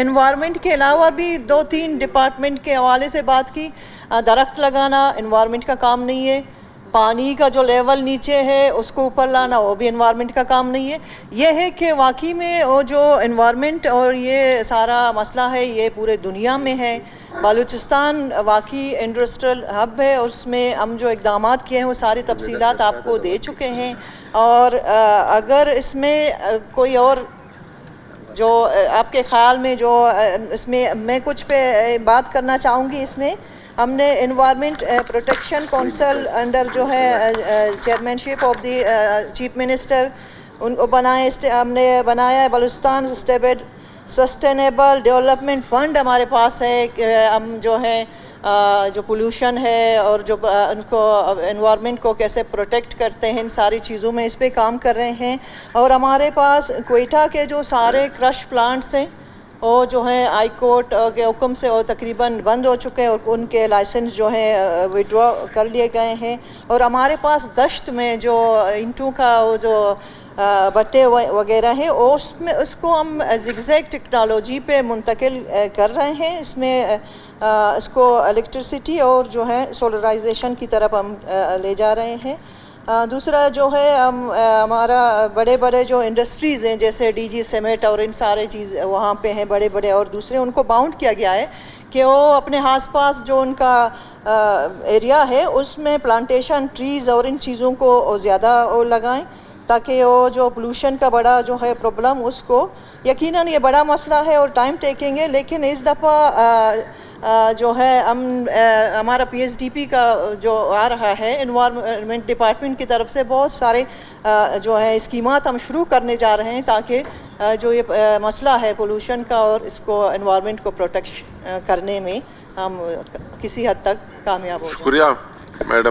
Environment के अलावा भी 2-3 डिपार्टमेंट के हवाले से बात की। दरख्त लगाना एनवायरनमेंट का काम नहीं है, पानी का जो लेवल नीचे है उसको ऊपर लाना वो भी एनवायरनमेंट का काम नहीं है। ये है कि वाकई में वो जो एनवायरनमेंट और ये सारा मसला है ये पूरे दुनिया में है। बलूचिस्तान वाकई इंडस्ट्रियल हब है और उसमें हम जो इक़दाम किए हैं वो सारी तफसीलात आपको दे चुके हैं। और अगर इसमें कोई और जो आपके ख़्याल में जो इसमें मैं कुछ पे बात करना चाहूँगी। इसमें हमने एनवायरनमेंट प्रोटेक्शन काउंसिल अंडर जो है chairmanship of the chief minister उनको हमने बनाया है। बलूचिस्तान सस्टेनेबल डेवलपमेंट फ़ंड हमारे पास है। हम जो है जो पोल्यूशन है और जो उनको एनवायरनमेंट को कैसे प्रोटेक्ट करते हैं इन सारी चीज़ों में इस पे काम कर रहे हैं। और हमारे पास क्वेटा के जो सारे क्रश प्लांट्स हैं वो जो है हाई कोर्ट के हुक्म से वो तकरीबन बंद हो चुके हैं और उनके लाइसेंस जो है विड्रॉ कर लिए गए हैं। और हमारे पास दश्त में जो इंटू का वो जो बट्टे वगैरह हैं उसमें उसको हम ज़िगज़ैग टेक्नोलॉजी पे मुंतकिल कर रहे हैं। इसमें इसको इलेक्ट्रिसिटी और जो है सोलराइजेशन की तरफ हम ले जा रहे हैं। दूसरा जो है हमारा बड़े बड़े जो इंडस्ट्रीज़ हैं जैसे डीजी सीमेंट और इन सारे चीज़ वहाँ पे हैं बड़े बड़े और दूसरे उनको बाउंड किया गया है कि वो अपने आस-पास जो उनका एरिया है उसमें प्लांटेशन ट्रीज़ और इन चीज़ों को ज़्यादा लगाएं ताकि वो जो पोल्यूशन का बड़ा जो है प्रॉब्लम उसको यकीनन ये बड़ा मसला है और टाइम टेकिंग है। लेकिन इस दफ़ा जो है हमारा PSDP का जो आ रहा है एनवायरनमेंट डिपार्टमेंट की तरफ से बहुत सारे जो है स्कीमात हम शुरू करने जा रहे हैं ताकि जो ये मसला है पोल्यूशन का और इसको एनवायरनमेंट को प्रोटेक्ट करने में हम किसी हद तक कामयाब हो जाएं। शुक्रिया मैडम।